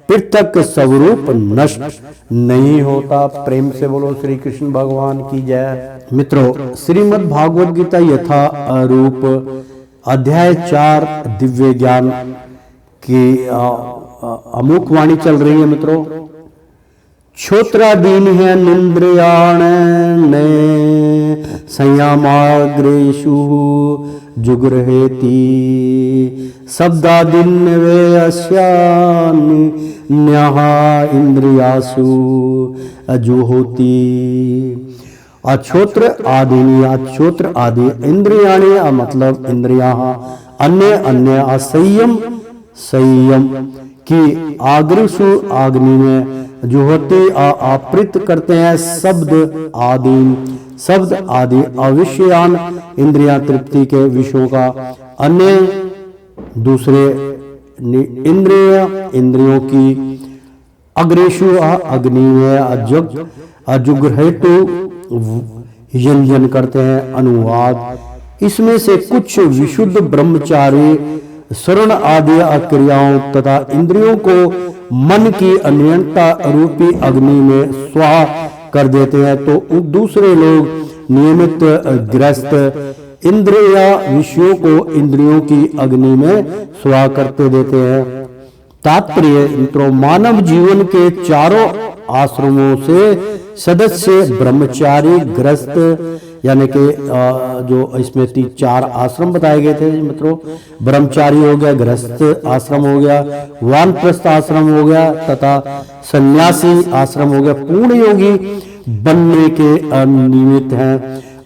पृथक स्वरूप नष्ट नहीं होता। प्रेम से बोलो श्री कृष्ण भगवान की जय। मित्रों, श्रीमद् भागवत गीता यथा रूप अध्याय 4 दिव्य ज्ञान की अमुक वाणी चल रही है। मित्रों, क्षोत्रादीन है निंद्रियाण ने संयमाग्रेषु जुगृहेति शब्दादीन वे अस्यान्यः इंद्रियासु अजुहोति। अक्षोत्र आदीनि, अक्षोत्र आदि इंद्रियाणि मतलब इंद्रियां अन्य अन्य असंयम संयम की आग्रसु अग्नि में जो होते आपृत करते हैं शब्द आदि अविषयान इंद्रियां तृप्ति के विषयों का अन्य दूसरे इंद्रियों की अग्रेषु अग्नि में अजुग्रहेतु यंजन करते हैं। अनुवाद, इसमें से कुछ विशुद्ध ब्रह्मचारी शरण आदि क्रियाओं तथा इंद्रियों को मन की अनियंता रूपी अग्नि में स्वाहा कर देते हैं, तो दूसरे लोग नियमित गृहस्थ इंद्रिया विषयों को इंद्रियों की अग्नि में स्वाहा करते देते हैं। तात्पर्य, मित्रों, मानव जीवन के चारों आश्रमों से सदस्य ब्रह्मचारी गृहस्थ यानी कि जो इसमें 4 आश्रम बताए गए थे मित्रों, ब्रह्मचारी हो गया, गृहस्थ आश्रम हो गया, वानप्रस्थ आश्रम हो गया तथा सन्यासी आश्रम हो गया, पूर्ण योगी बनने के निमित्त हैं।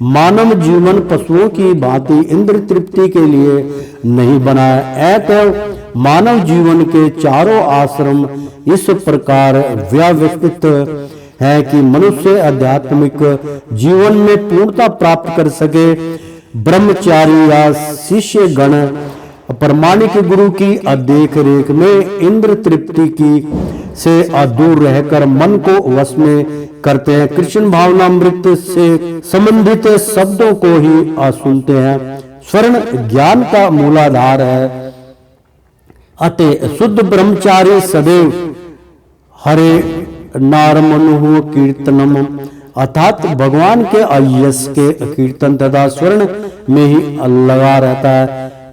मानव जीवन पशुओं की भांति इंद्र तृप्ति के लिए नहीं बना है। अतः मानव जीवन के चारों आश्रम इस प्रकार व्यवस्थित है कि मनुष्य आध्यात्मिक जीवन में पूर्णता प्राप्त कर सके। ब्रह्मचारी या शिष्य गण प्रमाणिक गुरु की देख रेख में इंद्र तृप्ति की से दूर रहकर मन को वश में करते हैं। कृष्ण भावनामृत से संबंधित शब्दों को ही सुनते हैं। स्वर्ण ज्ञान का मूलाधार है। अतः शुद्ध ब्रह्मचारी सदैव हरे नारमनु कीर्तनम अर्थात भगवान के यश के कीर्तन तथा स्वर्ण में ही लगा रहता है।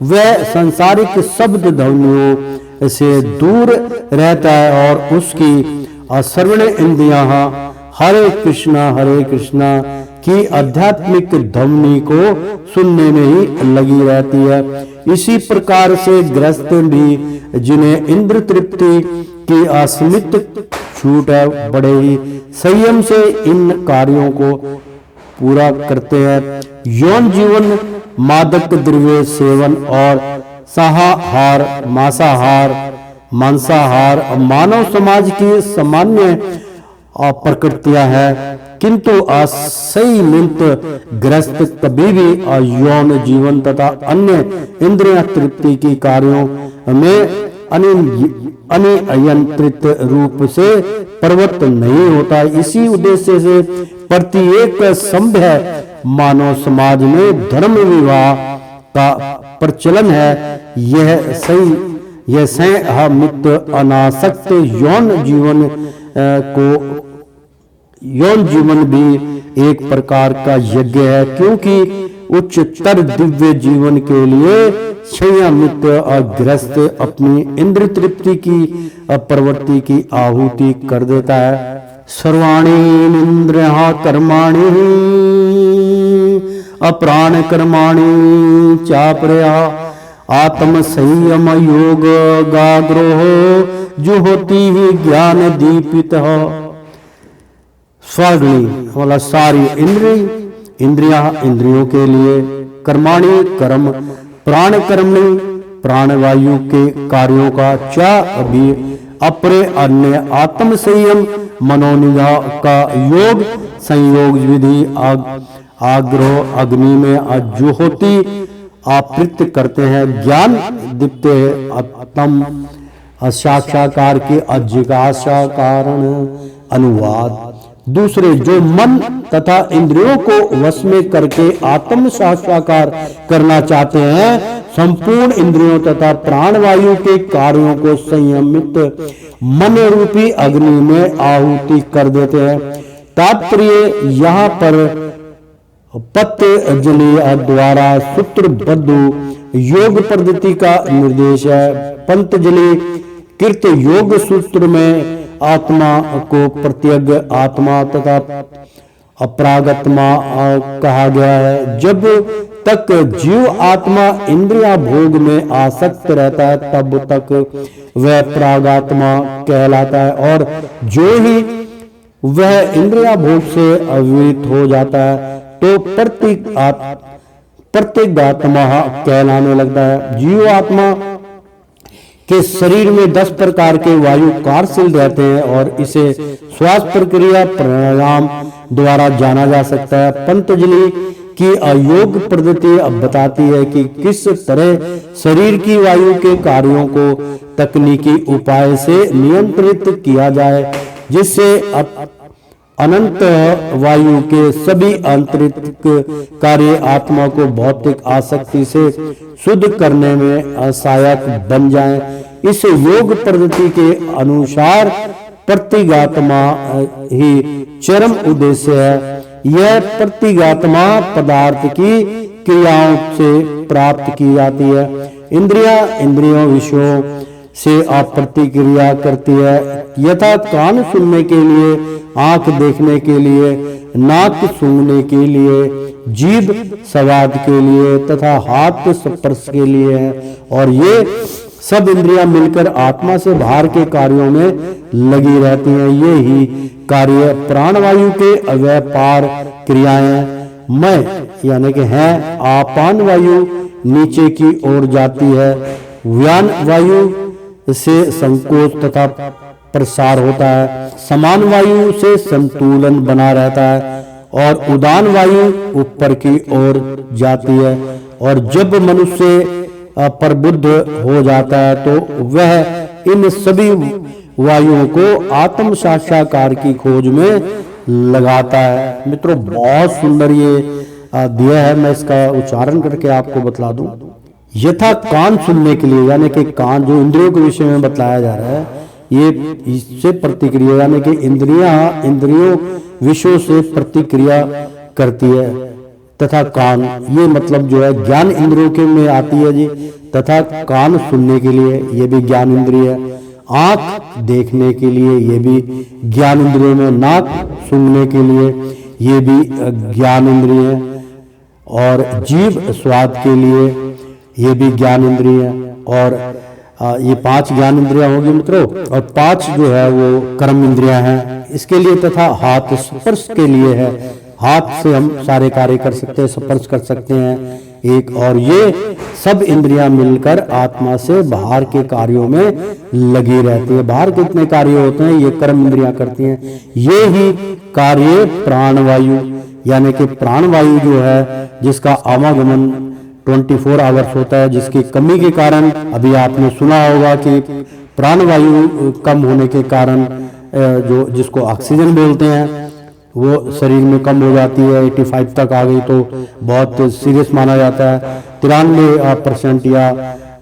वह सांसारिक शब्द ध्वनियों से दूर रहता है और उसकी श्रवण इंद्रियां हरे कृष्णा की आध्यात्मिक ध्वनि को सुनने में ही लगी रहती है। इसी प्रकार से गृहस्थ भी जिन्हें इंद्र तृप्ति की असीमित छूट है, बड़े ही संयम से इन कार्यों को पूरा करते हैं। यौन जीवन, मादक द्रव्य सेवन और साहाहार, मांसाहार मानव समाज की सामान्य प्रकृतियां हैं, किंतु असंयमित गृहस्थ कभी भी यौन जीवन तथा अन्य इंद्रिय तृप्ति की कार्यों में अनियंत्रित रूप से प्रवृत्त नहीं होता। इसी उद्देश्य से प्रत्येक सभ्य मानव समाज में धर्म विवाह का प्रचलन है। यह संयमित अनासक्त यौन जीवन भी एक प्रकार का यज्ञ है, क्योंकि उच्चतर दिव्य जीवन के लिए संयमित गृहस्थ अपनी इंद्र तृप्ति की प्रवृत्ति की आहुति कर देता है। सर्वाणि इंद्रियाः कर्माणि अप्राण कर्माणि चापरया आत्म संयम योग गाग्रोह जुहोति ही ज्ञान दीपितः। स्वाग्नि वाला सारी इंद्रियां इंद्रियों के लिए, कर्माणि कर्म, प्राण कर्मणि प्राणवायु के कार्यों का, चा अभी अपरे अन्य आत्म संयम मनोनिग्रह का योग संयोग विधि आग्रह अग्नि में अजुहोति आपृत करते हैं। ज्ञान दीप्त आत्म साक्षात्कार के अजिज्ञासा कारण। अनुवाद, दूसरे, जो मन तथा इंद्रियों को वश में करके आत्म साक्षात्कार करना चाहते हैं, संपूर्ण इंद्रियों तथा प्राणवायु के कार्यों को संयमित मन रूपी अग्नि में आहुति कर देते हैं। तात्पर्य यहाँ पर पतंजलि द्वारा सूत्रबद्ध योग पद्धति का निर्देश है। पतंजलि कृत योग सूत्र में आत्मा को प्रत्यग आत्मा तथा अपरागत्मा कहा गया है। जब तक जीव आत्मा इंद्रिया भोग में आसक्त रहता है तब तक वह प्रागात्मा कहलाता है, और जो ही वह इंद्रिया भोग से अविरत हो जाता है तो प्रत्यगात्मा कहलाने लगता है। जीव आत्मा के शरीर में 10 प्रकार के वायु कार्यशील रहते हैं और इसे श्वास प्रक्रिया प्राणायाम द्वारा जाना जा सकता है। पतंजलि की योग पद्धति अब बताती है कि किस तरह शरीर की वायु के कार्यों को तकनीकी उपाय से नियंत्रित किया जाए, जिससे अनंत वायु के सभी आंतरिक कार्य आत्मा को भौतिक आसक्ति से शुद्ध करने में सहायक बन जाएं। इस योग पद्धति के अनुसार प्रत्यगात्मा ही चरम उद्देश्य है। यह प्रत्यगात्मा पदार्थ की क्रियाओं से प्राप्त की जाती है। इंद्रियों विषयों से प्रतिक्रिया करती है, यथा कान सुनने के लिए, आंख देखने के लिए, नाक सूंघने के लिए, जीभ स्वाद के लिए तथा हाथ स्पर्श के लिए है। और ये सब इंद्रियां मिलकर आत्मा से बाहर के कार्यों में लगी रहती हैं। ये ही कार्य प्राणवायु के अव्यापार क्रियाएं मैं यानी कि हैं। आपान वायु नीचे की ओर जाती है, व्यान वायु से संकोच तथा प्रसार होता है, समान वायु से संतुलन बना रहता है और उदान वायु ऊपर की ओर जाती है। और जब मनुष्य प्रबुद्ध हो जाता है तो वह इन सभी वायुओं को आत्म साक्षात्कार की खोज में लगाता है। मित्रों, बहुत सुंदर ये दिया है, मैं इसका उच्चारण करके आपको बतला दूं। यथा कान सुनने के लिए, यानी कि कान जो इंद्रियों के विषय में बतलाया जा रहा है, ये इससे प्रतिक्रिया यानी कि इंद्रियों विषयों से प्रतिक्रिया करती है। तथा कान ये मतलब जो है ज्ञान इंद्रियों के में आती है जी। तथा कान सुनने के लिए ये भी ज्ञान इंद्रिय है, आंख देखने के लिए ये भी ज्ञान इंद्रिय में, नाक सूंघने के लिए ये भी ज्ञान इंद्रिय है, और जीभ स्वाद के लिए ये भी ज्ञान इंद्रिय है। और ये 5 ज्ञान इंद्रियां होगी मित्रों, और 5 जो है वो कर्म इंद्रियां हैं इसके लिए। तथा हाथ स्पर्श के लिए है, हाथ से हम सारे कार्य कर सकते हैं, स्पर्श कर सकते हैं एक। और ये सब इंद्रियां मिलकर आत्मा से बाहर के कार्यों में लगी रहती है। बाहर कितने कार्य होते हैं ये कर्म इंद्रियां करती हैं। ये ही कार्य प्राणवायु यानी कि प्राणवायु जो है जिसका आवागमन 24 आवर्स होता है, जिसकी कमी के कारण अभी आपने सुना होगा कि प्राणवायु कम होने के कारण जो जिसको ऑक्सीजन बोलते हैं वो शरीर में कम हो जाती है। 85 तक आ गई तो बहुत सीरियस माना जाता है। 93% या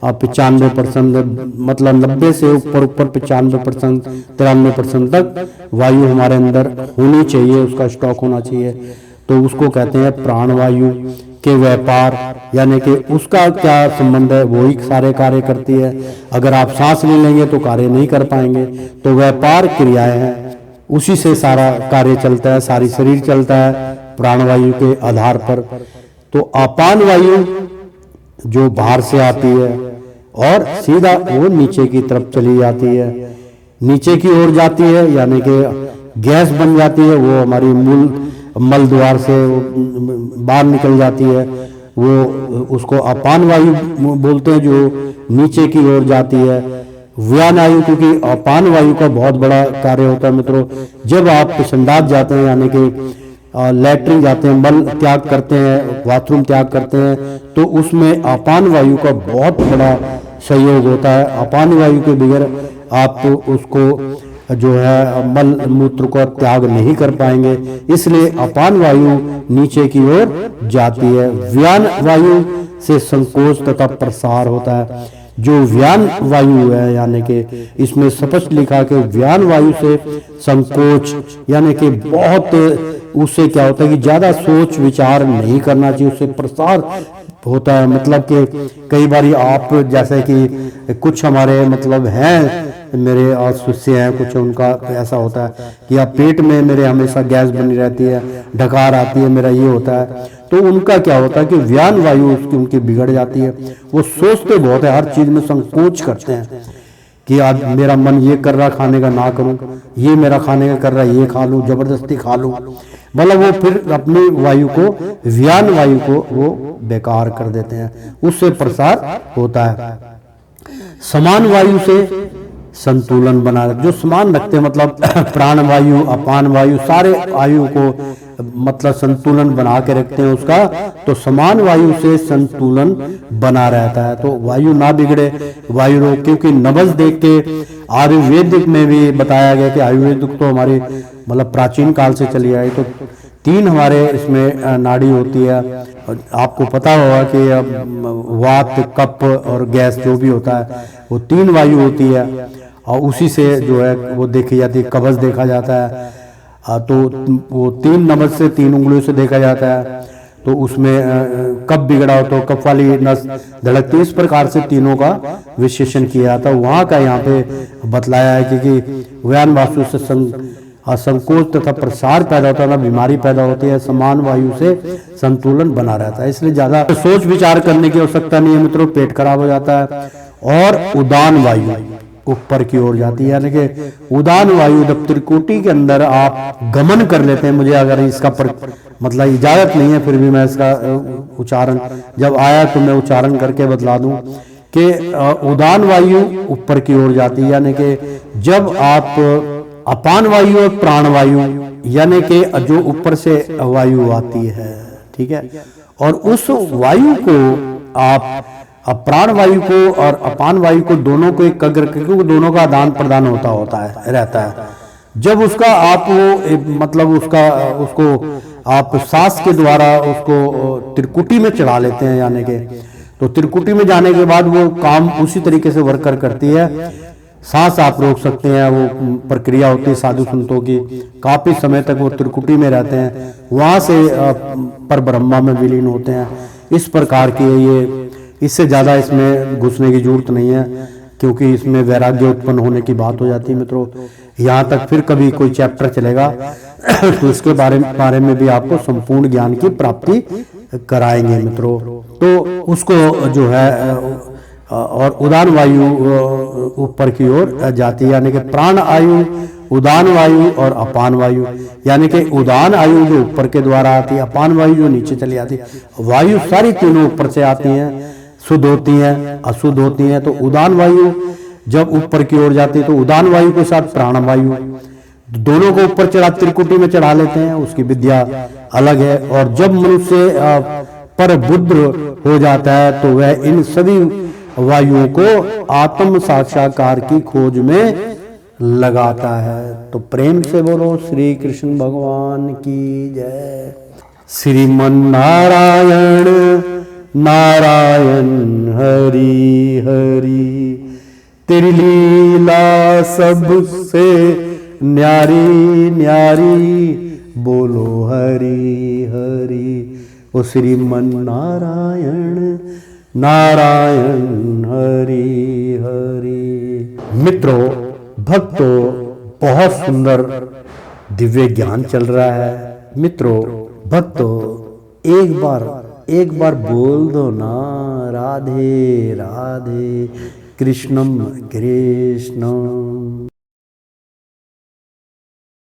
95%, मतलब 90 से ऊपर 95%, 93% तक वायु हमारे अंदर होनी चाहिए, उसका स्टॉक होना चाहिए। तो उसको कहते हैं प्राणवायु के व्यापार, यानी कि उसका क्या संबंध है, वो ही सारे कार्य करती है। अगर आप सांस ले लेंगे तो कार्य नहीं कर पाएंगे। तो व्यापार क्रियाएं हैं, उसी से सारा कार्य चलता है, सारी शरीर चलता है प्राणवायु के आधार पर। तो अपान वायु जो बाहर से आती है और सीधा वो नीचे की तरफ चली जाती है, नीचे की ओर जाती है, यानी कि गैस बन जाती है, वो हमारी मूल मल द्वार से बाहर निकल जाती है, वो उसको अपान वायु बोलते हैं जो नीचे की ओर जाती है। व्यान वायु, क्योंकि अपान वायु का बहुत बड़ा कार्य होता है मित्रों। जब आप संडास जाते हैं यानी कि लैट्रिन जाते हैं, मल त्याग करते हैं, बाथरूम त्याग करते हैं, तो उसमें अपान वायु का बहुत बड़ा सहयोग होता है। अपान वायु के बगैर आप उसको जो है मल मूत्र को त्याग नहीं कर पाएंगे, इसलिए अपान वायु नीचे की ओर जाती है। व्यान वायु से संकोच तथा प्रसार होता है। जो व्यान वायु है यानी कि इसमें स्पष्ट लिखा कि व्यान वायु से संकोच यानी कि बहुत, उससे क्या होता है कि ज्यादा सोच विचार नहीं करना चाहिए, उससे प्रसार होता है। मतलब कि कई बार आप जैसे कि कुछ हमारे मतलब हैं मेरे शिष्य हैं कुछ, उनका ऐसा होता है कि आप पेट में मेरे हमेशा गैस बनी रहती है, ढकार आती है, मेरा ये होता है। तो उनका क्या होता है कि व्यान वायु उसकी उनकी बिगड़ जाती है। वो सोचते बहुत है, हर चीज में संकोच करते हैं कि आज मेरा मन ये कर रहा खाने का ना करूं, ये मेरा खाने का कर रहा ये खा लूं, जबरदस्ती खा लूं। मतलब वो फिर अपनी वायु को, व्यान वायु को वो बेकार कर देते हैं, उससे प्रसार होता है। समान वायु से संतुलन बना रहे, जो समान रखते हैं मतलब प्राण वायु अपान वायु सारे वायु को मतलब संतुलन बना के रखते हैं उसका, तो समान वायु से संतुलन बना रहता है। तो वायु ना बिगड़े, वायु रोग, क्योंकि नब्ज देख के आयुर्वेदिक में भी बताया गया कि आयुर्वेदिक तो हमारी मतलब प्राचीन काल से चली आई। तो 3 हमारे इसमें नाड़ी होती है। आपको पता होगा कि वात, कफ और गैस जो भी होता है वो 3 वायु होती है, और उसी से जो है वो देखी जाती है, कब्ज देखा जाता है। तो वो 3 नब्ज से 3 उंगलियों से देखा जाता है। तो उसमें कब बिगड़ा हो तो कफ वाली नस धड़कती, इस प्रकार से तीनों का विश्लेषण किया जाता है। वहाँ का यहाँ पे बतलाया है क्योंकि व्यान वायु से संकोच तथा प्रसार पैदा होता है, ना बीमारी पैदा होती है, समान वायु से संतुलन बना रहता है। इसलिए ज्यादा सोच विचार करने की आवश्यकता नहीं है मित्रों, पेट खराब हो जाता है। और उदान वायु ऊपर की ओर जाती है, यानी कि उदान वायु जब त्रिकुटी के अंदर आप गमन कर लेते हैं, मुझे अगर इसका मतलब इजाजत नहीं है फिर भी मैं इसका उच्चारण जब आया तो मैं उच्चारण करके बतला दूं कि उदान वायु ऊपर की ओर जाती है, यानी कि जब आप अपान वायु और प्राण वायु यानी कि जो ऊपर से वायु आती है, ठीक है, और उस वायु को आप प्राण वायु को और अपान वायु को दोनों को एक क्योंकि दोनों का आदान प्रदान होता है रहता है। जब उसका आप वो मतलब उसको आप सांस के द्वारा उसको त्रिकुटी में चढ़ा लेते हैं, यानी कि तो त्रिकुटी में जाने के बाद वो काम उसी तरीके से वर्क करती है। सांस आप रोक सकते हैं, वो प्रक्रिया होती है साधु संतों की, काफी समय तक वो त्रिकुटी में रहते हैं, वहां से पर ब्रह्मा में विलीन होते हैं। इस प्रकार की ये, इससे ज्यादा इसमें घुसने की जरूरत नहीं है क्योंकि इसमें वैराग्य उत्पन्न होने की बात हो जाती है मित्रों। यहाँ तक फिर कभी कोई चैप्टर चलेगा तो इसके बारे में भी आपको संपूर्ण ज्ञान की प्राप्ति कराएंगे मित्रों। तो उसको जो है और उदान वायु ऊपर की ओर जाती है, यानी कि प्राण आयु, उदान वायु और अपान वायु, यानी कि उदान आयु जो ऊपर के द्वारा आती है, अपान वायु जो नीचे चली आती है। वायु सारी तीनों ऊपर से आती हैं, शुद्ध होती हैं, अशुद्ध होती हैं। तो उदान वायु जब ऊपर की ओर जाती है तो उदान वायु के साथ प्राण वायु दोनों को ऊपर चढ़ा त्रिकुटी में चढ़ा लेते हैं, उसकी विद्या अलग है। और जब मनुष्य पर बुद्ध हो जाता है तो वह इन सभी वायुओं को आत्म साक्षात्कार की खोज में लगाता है। तो प्रेम से बोलो श्री कृष्ण भगवान की जय। श्रीमन नारायण नारायण हरि हरि, तेरी लीला सबसे न्यारी न्यारी, बोलो हरि हरि। ओ श्रीमन नारायण नारायण हरि हरि। मित्रों भक्तों, बहुत सुंदर दिव्य ज्ञान चल रहा है। मित्रों भक्तों, एक बार बोल दो ना राधे राधे, कृष्णम कृष्णम।